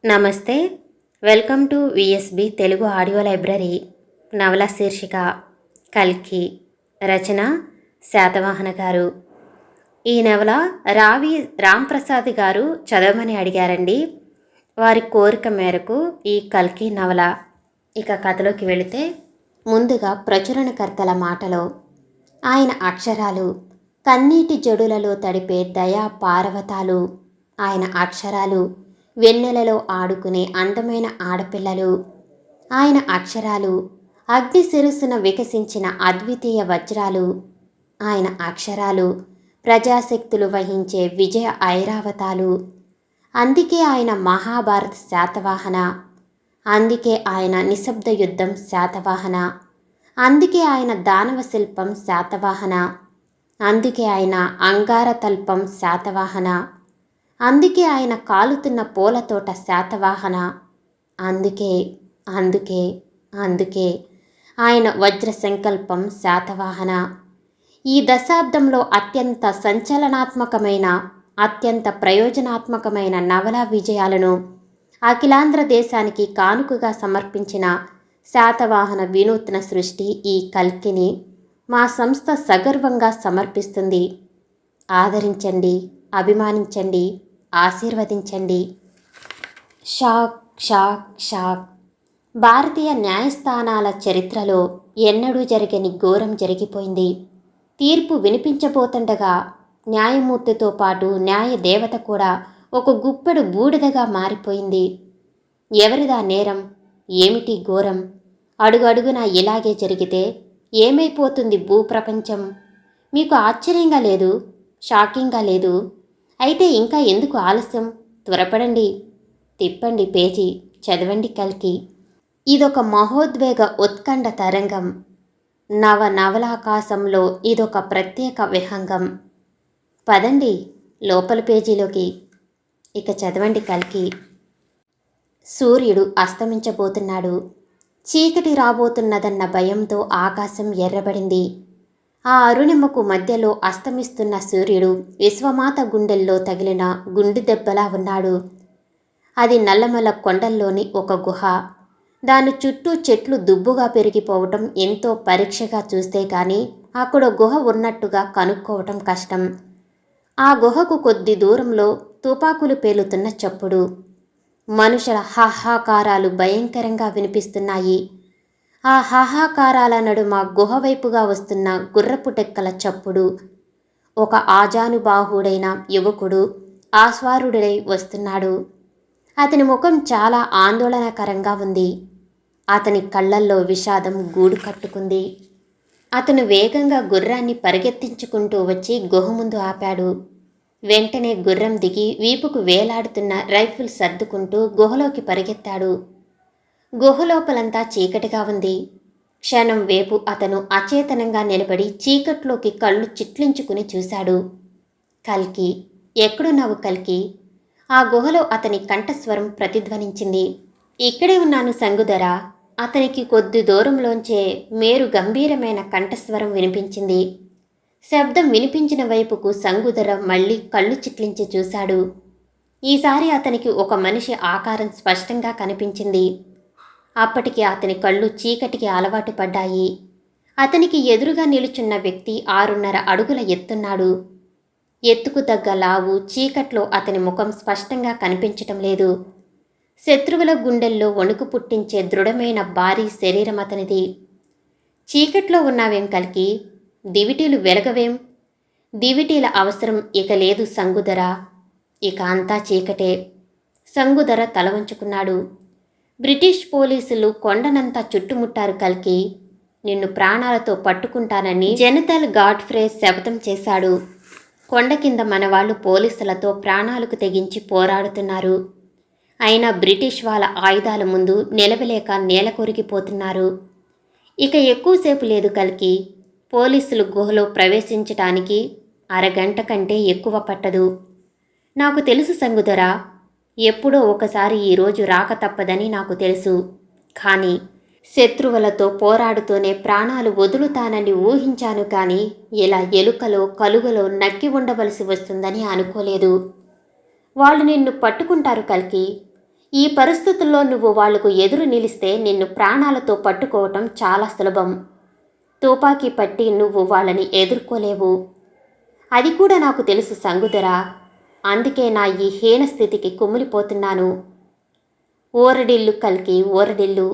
నమస్తే. Welcome to VSB Telugu audio library. నవల శీర్షిక కల్కి. రచన శాతవాహన గారు. ఈ నవల రావి రాంప్రసాద్ గారు చదవమని అడిగారండి. వారి కోరిక మేరకు ఈ కల్కి నవల. ఇక కథలోకి వెళితే, ముందుగా ప్రచురణకర్తల మాటలో ఆయన అక్షరాలు కన్నీటి జడులలో తడిపే దయా పారవతాలు. ఆయన అక్షరాలు వెన్నెలలో ఆడుకునే అందమైన ఆడపిల్లలు. ఆయన అక్షరాలు అగ్ని శిరస్సున వికసించిన అద్వితీయ వజ్రాలు. ఆయన అక్షరాలు ప్రజాశక్తులు వహించే విజయ ఐరావతాలు. అందుకే ఆయన మహాభారత శాతవాహన. అందుకే ఆయన నిశ్శబ్ద యుద్ధం శాతవాహన. అందుకే ఆయన దానవ శిల్పం శాతవాహన. అందుకే ఆయన అంగారతల్పం శాతవాహన. అందుకే ఆయన కాలుతున్న పూలతోట శాతవాహన. అందుకే అందుకే అందుకే ఆయన వజ్ర సంకల్పం శాతవాహన. ఈ దశాబ్దంలో అత్యంత సంచలనాత్మకమైన, అత్యంత ప్రయోజనాత్మకమైన నవలా విజయాలను అఖిలాంధ్ర దేశానికి కానుకగా సమర్పించిన శాతవాహన వినూత్న సృష్టి ఈ కల్కిని మా సంస్థ సగర్వంగా సమర్పిస్తుంది. ఆదరించండి, అభిమానించండి, ఆశీర్వదించండి. Shock shock shock. భారతీయ న్యాయస్థానాల చరిత్రలో ఎన్నడూ జరగని ఘోరం జరిగిపోయింది. తీర్పు వినిపించబోతుండగా న్యాయమూర్తితో పాటు న్యాయ దేవత కూడా ఒక గుప్పెడు బూడిదగా మారిపోయింది. ఎవరిదా నేరం? ఏమిటి ఘోరం? అడుగడుగునా ఇలాగే జరిగితే ఏమైపోతుంది భూప్రపంచం? మీకు ఆశ్చర్యంగా లేదు? షాకింగ్గా లేదు? అయితే ఇంకా ఎందుకు ఆలస్యం? త్వరపడండి, తిప్పండి పేజీ, చదవండి కల్కి. ఇదొక మహోద్వేగ ఉత్కంఠ తరంగం. నవలాకాశంలో ఇదొక ప్రత్యేక విహంగం. పదండి లోపల పేజీలోకి. ఇక చదవండి కల్కి. సూర్యుడు అస్తమించబోతున్నాడు. చీకటి రాబోతున్నదన్న భయంతో ఆకాశం ఎర్రబడింది. ఆ అరుణిమకు మధ్యలో అస్తమిస్తున్న సూర్యుడు విశ్వమాత గుండెల్లో తగిలిన గుండె దెబ్బలా ఉన్నాడు. అది నల్లమల కొండల్లోని ఒక గుహ. దాని చుట్టూ చెట్లు దుబ్బుగా పెరిగిపోవటం ఎంతో పరీక్షగా చూస్తే కానీ అక్కడ గుహ ఉన్నట్టుగా కనుక్కోవటం కష్టం. ఆ గుహకు కొద్ది దూరంలో తుపాకులు పేలుతున్న చప్పుడు, మనుషుల హాహాకారాలు భయంకరంగా వినిపిస్తున్నాయి. ఆ హాహాకారాల నడుమ గుహ వైపుగా వస్తున్న గుర్రపు టెక్కల చప్పుడు. ఒక ఆజానుబాహుడైన యువకుడు ఆశ్వారుడై వస్తున్నాడు. అతని ముఖం చాలా ఆందోళనకరంగా ఉంది. అతని కళ్ళల్లో విషాదం గూడు కట్టుకుంది. అతను వేగంగా గుర్రాన్ని పరిగెత్తించుకుంటూ వచ్చి గుహ ముందు ఆపాడు. వెంటనే గుర్రం దిగి వీపుకు వేలాడుతున్న రైఫిల్ సర్దుకుంటూ గుహలోకి పరిగెత్తాడు. గుహలోపలంతా చీకటిగా ఉంది. క్షణం వేపు అతను అచేతనంగా నిలబడి చీకట్లోకి కళ్ళు చిట్లించుకుని చూశాడు. కల్కి, ఎక్కడున్నావు కల్కి? ఆ గుహలో అతని కంఠస్వరం ప్రతిధ్వనించింది. ఇక్కడే ఉన్నాను సంగుధర. అతనికి కొద్ది దూరంలోంచే మేరు గంభీరమైన కంఠస్వరం వినిపించింది. శబ్దం వినిపించిన వైపుకు సంగుధర మళ్ళీ కళ్ళు చిట్లించి చూశాడు. ఈసారి అతనికి ఒక మనిషి ఆకారం స్పష్టంగా కనిపించింది. అప్పటికి అతని కళ్ళు చీకటికి అలవాటు పడ్డాయి. అతనికి ఎదురుగా నిలుచున్న వ్యక్తి 6.5 అడుగుల ఎత్తున్నాడు. ఎత్తుకు తగ్గ లావు, చీకట్లో అతని ముఖం స్పష్టంగా కనిపించటం లేదు. శత్రువుల గుండెల్లో వణుకు పుట్టించే దృఢమైన భారీ శరీరం అతనిది. చీకట్లో ఉన్నావేం కల్కి? దివిటీలు వెలగవేం? దివిటీల అవసరం ఇక లేదు సంగుధర. ఇక అంతా చీకటే. సంగుధర తల వంచుకున్నాడు. బ్రిటిష్ పోలీసులు కొండనంతా చుట్టుముట్టారు కల్కి. నిన్ను ప్రాణాలతో పట్టుకుంటానని జనరల్ గాడ్ఫ్రే శపథం చేశాడు. కొండ కింద మనవాళ్ళు పోలీసులతో ప్రాణాలకు తెగించి పోరాడుతున్నారు. అయినా బ్రిటిష్ వాళ్ళ ఆయుధాల ముందు నిలవలేక నేల కొరిగిపోతున్నారు. ఇక ఎక్కువసేపు లేదు కల్కి. పోలీసులు గుహలో ప్రవేశించటానికి అరగంట కంటే ఎక్కువ పట్టదు. నాకు తెలుసు సంగుధర. ఎప్పుడో ఒకసారి ఈరోజు రాక తప్పదని నాకు తెలుసు. కానీ శత్రువులతో పోరాడుతూనే ప్రాణాలు వదులుతానని ఊహించాను. కానీ ఇలా ఎలుకలో కలుగలో నక్కి ఉండవలసి వస్తుందని అనుకోలేదు. వాళ్ళు నిన్ను పట్టుకుంటారు కల్కి. ఈ పరిస్థితుల్లో నువ్వు వాళ్లకు ఎదురు నిలిస్తే నిన్ను ప్రాణాలతో పట్టుకోవటం చాలా సులభం. తుపాకీ పట్టి నువ్వు వాళ్ళని ఎదుర్కోలేవు. అది కూడా నాకు తెలుసు సంగుదరా. అందుకే నా ఈ హీన స్థితికి కుమిలిపోతున్నాను. ఊరడిల్లు కల్కి, ఊరడిల్లు.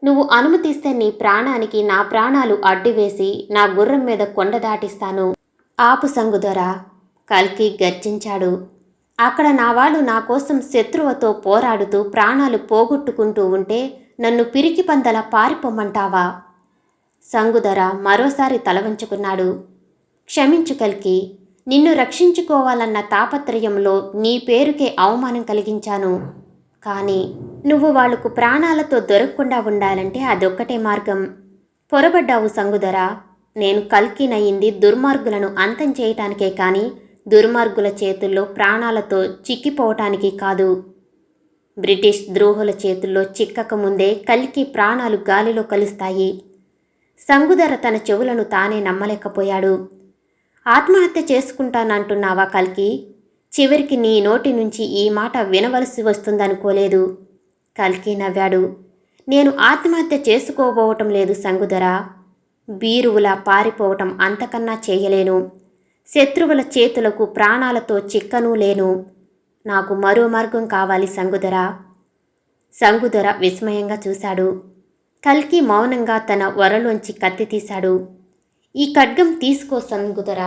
నువ్వు అనుమతిస్తే నీ ప్రాణానికి నా ప్రాణాలు అడ్డువేసి నా గుర్రం మీద కొండ దాటిస్తాను. ఆపు సంగుదరా, కల్కి గర్జించాడు. అక్కడ నా వాళ్ళు నా కోసం శత్రువుతో పోరాడుతూ ప్రాణాలు పోగొట్టుకుంటూ ఉంటే నన్ను పిరికి పందలా పారిపోమ్మంటావా? సంగుదర మరోసారి తలవంచుకున్నాడు. క్షమించు కల్కి, నిన్ను రక్షించుకోవాలన్న తాపత్రయంలో నీ పేరుకే అవమానం కలిగించాను. కానీ నువ్వు వాళ్లకు ప్రాణాలతో దొరకకుండా ఉండాలంటే అదొక్కటే మార్గం. పొరబడ్డావు సంగుదర. నేను కల్కినయింది దుర్మార్గులను అంతం చేయటానికే కానీ దుర్మార్గుల చేతుల్లో ప్రాణాలతో చిక్కిపోవటానికి కాదు. బ్రిటిష్ ద్రోహుల చేతుల్లో చిక్కకముందే కల్కి ప్రాణాలు గాలిలో కలుస్తాయి. సంగుదర తన చెవులను తానే నమ్మలేకపోయాడు. ఆత్మహత్య చేసుకుంటానంటున్నావా కల్కి? చివరికి నీ నోటి నుంచి ఈ మాట వినవలసి వస్తుందనుకోలేదు. కల్కి నవ్వాడు. నేను ఆత్మహత్య చేసుకోబోవటం లేదు సంగుదర. బీరువులా పారిపోవటం అంతకన్నా చేయలేను. శత్రువుల చేతులకు ప్రాణాలతో చిక్కనూ లేను. నాకు మరో మార్గం కావాలి సంగుదర. సంగుదర విస్మయంగా చూశాడు. కల్కి మౌనంగా తన వరలోంచి కత్తి తీశాడు. ఈ ఖడ్గం తీసుకో సంగుదర.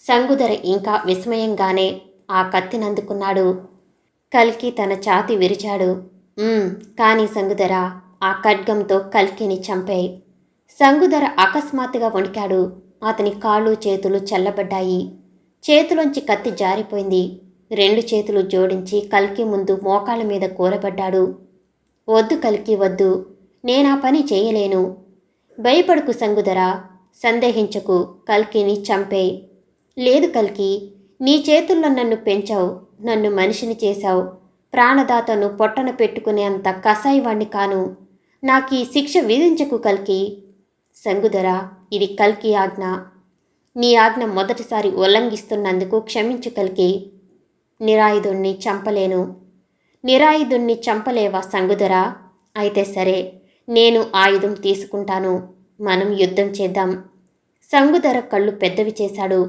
సంగుదర ఇంకా విస్మయంగానే ఆ కత్తినందుకున్నాడు. కల్కి తన ఛాతి విరిచాడు. కానీ సంగుదర, ఆ ఖడ్గంతో కల్కిని చంపేయ్. సంగుదర అకస్మాత్తుగా వణికాడు. అతని కాళ్ళు చేతులు చల్లబడ్డాయి. చేతిలోంచి కత్తి జారిపోయింది. 2 చేతులు జోడించి కల్కి ముందు మోకాళ్ళ మీద కూలబడ్డాడు. వద్దు కల్కి, వద్దు. నేనా పని చేయలేను. భయపడకు సంగుదర, సందేహించకు. కల్కిని చంపేయ్. లేదు కల్కి, నీ చేతుల్లో నన్ను పెంచావు, నన్ను మనిషిని చేశావు. ప్రాణదాతను పొట్టన పెట్టుకునేంత కసాయివాణ్ణి కాను. నాకీ శిక్ష విధించకు కల్కి. సంగుదర, ఇది కల్కి ఆజ్ఞ. నీ ఆజ్ఞ మొదటిసారి ఉల్లంఘిస్తున్నందుకు క్షమించు కల్కి. నిరాయుధుణ్ణి చంపలేను. నిరాయుధుణ్ణి చంపలేవా సంగుదర? అయితే సరే, నేను ఆయుధం తీసుకుంటాను. మనం యుద్ధం చేద్దాం. సంగుదర కళ్ళు పెద్దవి చేశాడు.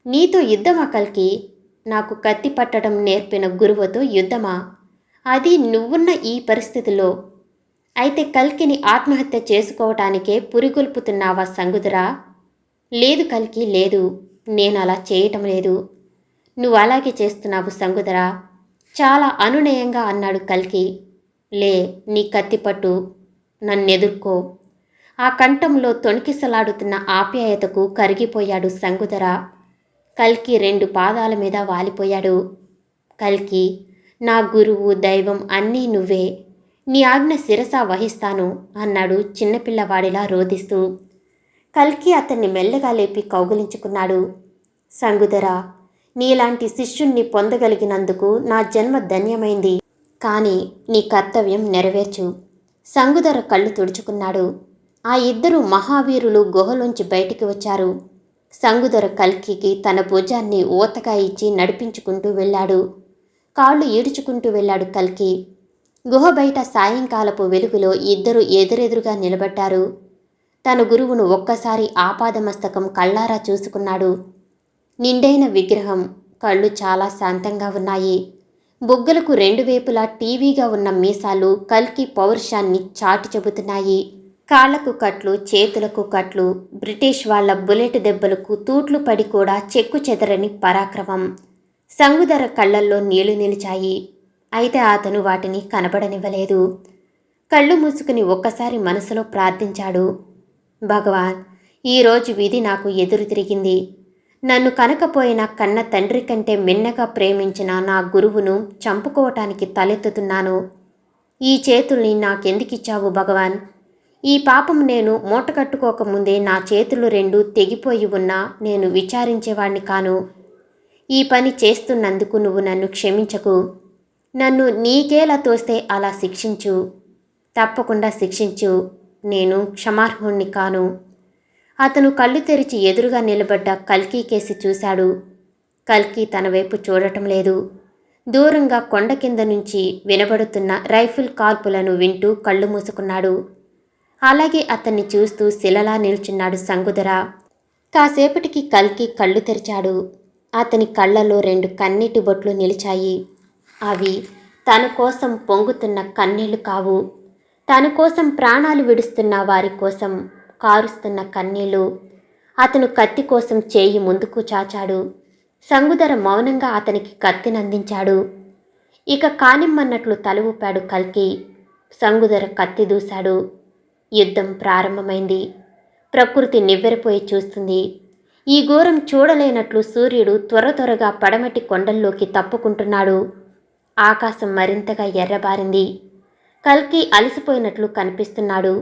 నీతో యుద్ధమా కల్కి? నాకు కత్తి పట్టడం నేర్పిన గురువుతో యుద్ధమా? అది నువ్వున్న ఈ పరిస్థితిలో. అయితే కల్కిని ఆత్మహత్య చేసుకోవటానికే పురిగొల్పుతున్నావా సంగుదర? లేదు కల్కి, లేదు. నేను అలా చేయటం లేదు. నువ్వు అలాగే చేస్తున్నావు సంగుదర, చాలా అనునయంగా అన్నాడు కల్కి. లే, నీ కత్తిపట్టు, నన్నెదుర్కో. ఆ కంఠంలో తొణికిసలాడుతున్న ఆప్యాయతకు కరిగిపోయాడు సంగుదర. కల్కి 2 పాదాల మీద వాలిపోయాడు. కల్కి, నా గురువు, దైవం అన్నీ నువ్వే. నీ ఆజ్ఞ శిరసా వహిస్తాను అన్నాడు చిన్నపిల్లవాడిలా రోదిస్తూ. కల్కి అతన్ని మెల్లగా లేపి కౌగిలించుకున్నాడు. సంగుదర, నీలాంటి శిష్యుణ్ణి పొందగలిగినందుకు నా జన్మ ధన్యమైంది. కానీ నీ కర్తవ్యం నెరవేర్చు. సంగుదర కళ్ళు తుడుచుకున్నాడు. ఆ 2 మహావీరులు గుహలోంచి బయటికి వచ్చారు. సంగుదర కల్కికి తన భుజాన్ని ఊతగా ఇచ్చి నడిపించుకుంటూ వెళ్ళాడు. కాళ్ళు ఈడ్చుకుంటూ వెళ్ళాడు కల్కి. గుహ బయట సాయంకాలపు వెలుగులో 2 ఎదురెదురుగా నిలబడ్డారు. తన గురువును ఒక్కసారి ఆపాదమస్తకం కళ్ళారా చూసుకున్నాడు. నిండైన విగ్రహం. కళ్ళు చాలా శాంతంగా ఉన్నాయి. బుగ్గలకు 2 వైపులా టీవీగా ఉన్న మీసాలు కల్కి పౌరుషాన్ని చాటి చెబుతున్నాయి. కాళ్లకు కట్లు, చేతులకు కట్లు, బ్రిటిష్ వాళ్ల బుల్లెట్ దెబ్బలకు తూట్లు పడి కూడా చెక్కు చెదరని పరాక్రమం. సంగుదర కళ్ళల్లో నీళ్లు నిలిచాయి. అయితే అతను వాటిని కనబడనివ్వలేదు. కళ్ళు మూసుకుని ఒక్కసారి మనసులో ప్రార్థించాడు. భగవాన్, ఈరోజు విధి నాకు ఎదురు తిరిగింది. నన్ను కనకపోయినా కన్న తండ్రి కంటే మిన్నగా ప్రేమించిన నా గురువును చంపుకోవటానికి తలెత్తుతున్నాను. ఈ చేతుల్ని నాకెందుకిచ్చావు భగవాన్? ఈ పాపం నేను మూటకట్టుకోకముందే నా చేతులు 2 తెగిపోయి ఉన్నా నేను విచారించేవాణ్ణి కాను. ఈ పని చేస్తున్నందుకు నువ్వు నన్ను క్షమించకు. నన్ను నీకేలా తోస్తే అలా శిక్షించు. తప్పకుండా శిక్షించు. నేను క్షమార్హుణ్ణి కాను. అతను కళ్ళు తెరిచి ఎదురుగా నిలబడ్డ కల్కి కేసి చూశాడు. కల్కి తన వైపు చూడటం లేదు. దూరంగా కొండ కింద నుంచి వినబడుతున్న రైఫిల్ కాల్పులను వింటూ కళ్ళు మూసుకున్నాడు. అలాగే అతన్ని చూస్తూ శిలలా నిల్చున్నాడు సంగుదర. కాసేపటికి కల్కి కళ్ళు తెరిచాడు. అతని కళ్ళలో 2 కన్నీటి బొట్లు నిలిచాయి. అవి తన కోసం పొంగుతున్న కన్నీళ్లు కావు. తన కోసం ప్రాణాలు విడుస్తున్న వారి కోసం కారుస్తున్న కన్నీళ్లు. అతను కత్తి కోసం చేయి ముందుకు చాచాడు. సంగుదర మౌనంగా అతనికి కత్తినందించాడు. ఇక కానిమ్మన్నట్లు తల ఊపాడు కల్కి. సంగుదర కత్తి దూశాడు. యుద్ధం ప్రారంభమైంది. ప్రకృతి నివ్వెరపోయి చూస్తుంది. ఈ ఘోరం చూడలేనట్లు సూర్యుడు త్వర త్వరగా పడమటి కొండల్లోకి తప్పుకుంటున్నాడు. ఆకాశం మరింతగా ఎర్రబారింది. కల్కి అలసిపోయినట్లు కనిపిస్తున్నాడు.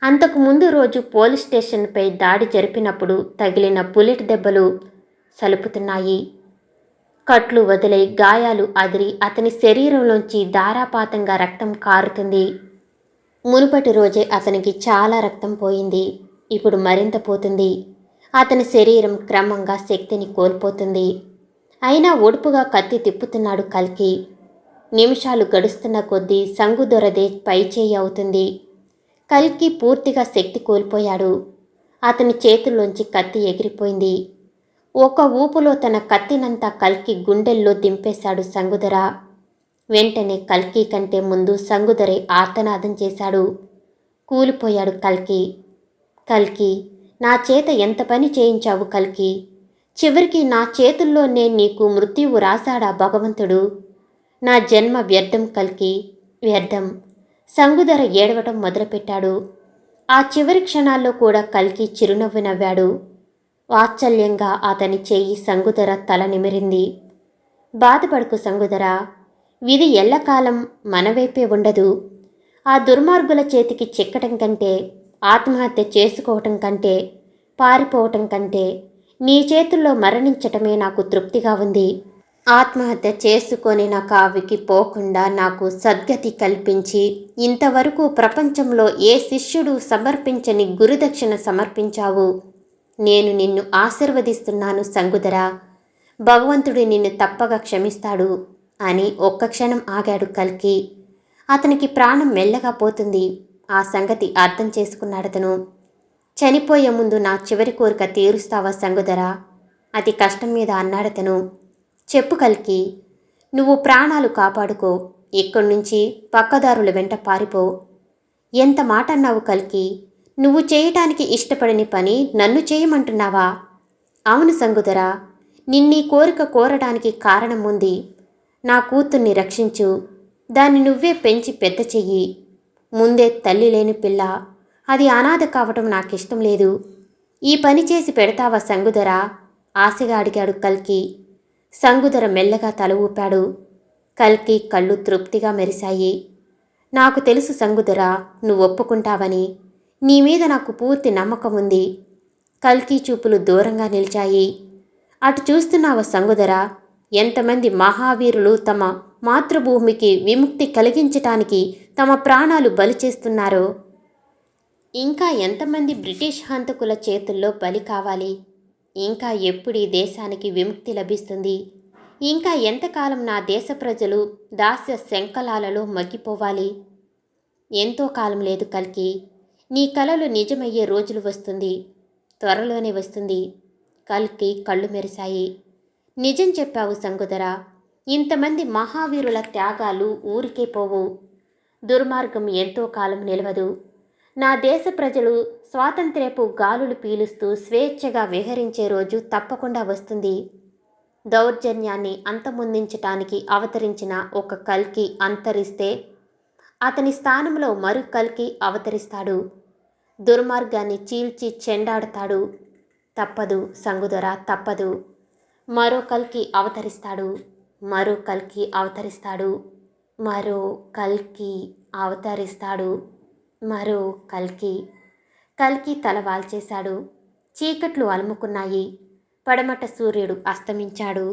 అంతకు ముందు రోజు పోలీస్ స్టేషన్పై దాడి జరిపినప్పుడు తగిలిన బుల్లెట్ దెబ్బలు సలుపుతున్నాయి. కట్లు వదిలై గాయాలు అదిరి అతని శరీరంలోంచి ధారాపాతంగా రక్తం కారుతుంది. మునుపటి రోజే అతనికి చాలా రక్తం పోయింది. ఇప్పుడు మరింత పోతుంది. అతని శరీరం క్రమంగా శక్తిని కోల్పోతుంది. అయినా ఒడుపుగా కత్తి తిప్పుతున్నాడు కల్కి. నిమిషాలు గడుస్తున్న కొద్దీ సంగుదొరదే పైచేయి అవుతుంది. కల్కి పూర్తిగా శక్తి కోల్పోయాడు. అతని చేతుల్లోంచి కత్తి ఎగిరిపోయింది. ఒక ఊపులో తన కత్తినంతా కల్కి గుండెల్లో దింపేశాడు సంగుదర. వెంటనే కల్కి కంటే ముందు సంగుదరే ఆర్తనాదం చేశాడు. కూలిపోయాడు కల్కి. కల్కి, నా చేత ఎంత పని చేయించావు కల్కి? చివరికి నా చేతుల్లోనే నీకు మృత్యువు రాశాడా భగవంతుడు? నా జన్మ వ్యర్థం కల్కి, వ్యర్థం. సంగుదర ఏడవటం మొదలుపెట్టాడు. ఆ చివరి క్షణాల్లో కూడా కల్కి చిరునవ్వు నవ్వాడు. వాత్సల్యంగా అతని చెయ్యి సంగుదర తల నిమిరింది. బాధపడకు సంగుదర, విధి ఎల్లకాలం మనవైపే ఉండదు. ఆ దుర్మార్గుల చేతికి చిక్కటం కంటే, ఆత్మహత్య చేసుకోవటం కంటే, పారిపోవటం కంటే నీ చేతుల్లో మరణించటమే నాకు తృప్తిగా ఉంది. ఆత్మహత్య చేసుకొని నా కావికి పోకుండా నాకు సద్గతి కల్పించి ఇంతవరకు ప్రపంచంలో ఏ శిష్యుడు సమర్పించని గురుదక్షిణ సమర్పించావు. నేను నిన్ను ఆశీర్వదిస్తున్నాను సంగుదర. భగవంతుడు నిన్ను తప్పగా క్షమిస్తాడు అని ఒక్క క్షణం ఆగాడు కల్కి. అతనికి ప్రాణం మెల్లగా పోతుంది. ఆ సంగతి అర్థం చేసుకున్నాడతను. చనిపోయే ముందు నా చివరి కోరిక తీరుస్తావా సంగుదర? అతి కష్టం మీద అన్నాడతను. చెప్పు కల్కి, నువ్వు ప్రాణాలు కాపాడుకో. ఇక్కడి నుంచి పక్కదారుల వెంట పారిపో. ఎంత మాట అన్నావు కల్కి? నువ్వు చేయటానికి ఇష్టపడని పని నన్ను చేయమంటున్నావా? అవును సంగుదర, నిన్నీ కోరిక కోరడానికి కారణం ఉంది. నా కూతుర్ని రక్షించు. దాన్ని నువ్వే పెంచి పెద్ద చెయ్యి. ముందే తల్లి లేని పిల్ల, అది అనాథ కావటం నాకిష్టం లేదు. ఈ పని చేసి పెడతావా సంగుదర? ఆశగా అడిగాడు కల్కి. సంగుదర మెల్లగా తల ఊపాడు. కల్కి కళ్ళు తృప్తిగా మెరిశాయి. నాకు తెలుసు సంగుదర, నువ్వు ఒప్పుకుంటావని. నీ మీద నాకు పూర్తి నమ్మకం ఉంది. కల్కి చూపులు దూరంగా నిలిచాయి. అటు చూస్తున్నావా సంగుదర? ఎంతమంది మహావీరులు తమ మాతృభూమికి విముక్తి కలిగించటానికి తమ ప్రాణాలు బలి చేస్తున్నారో. ఇంకా ఎంతమంది బ్రిటిష్ హంతకుల చేతుల్లో బలి కావాలి? ఇంకా ఎప్పుడు ఈ దేశానికి విముక్తి లభిస్తుంది? ఇంకా ఎంతకాలం నా దేశ ప్రజలు దాస్య శంకలాలలో మగ్గిపోవాలి? ఎంతో కాలం లేదు కల్కి. నీ కలలు నిజమయ్యే రోజులు వస్తుంది. త్వరలోనే వస్తుంది. కల్కి కళ్ళు మెరిశాయి. నిజం చెప్పావు సంగుదర. ఇంతమంది మహావీరుల త్యాగాలు ఊరికే పోవు. దుర్మార్గం ఎంతో కాలం నిలవదు. నా దేశ ప్రజలు స్వాతంత్ర్యపు గాలులు పీలుస్తూ స్వేచ్ఛగా విహరించే రోజు తప్పకుండా వస్తుంది. దౌర్జన్యాన్ని అంతమొందించటానికి అవతరించిన ఒక కల్కి అంతరిస్తే అతని స్థానంలో మరో కల్కి అవతరిస్తాడు. దుర్మార్గాన్ని చీల్చి చెండాడుతాడు. తప్పదు సంగుదర, తప్పదు. మరో కల్కి అవతరిస్తాడు. మరో కల్కి అవతరిస్తాడు. మరో కల్కి అవతరిస్తాడు. మరో కల్కి. కల్కి తల వాల్చేశాడు. చీకట్లు అలుముకున్నాయి. పడమట సూర్యుడు అస్తమించాడు.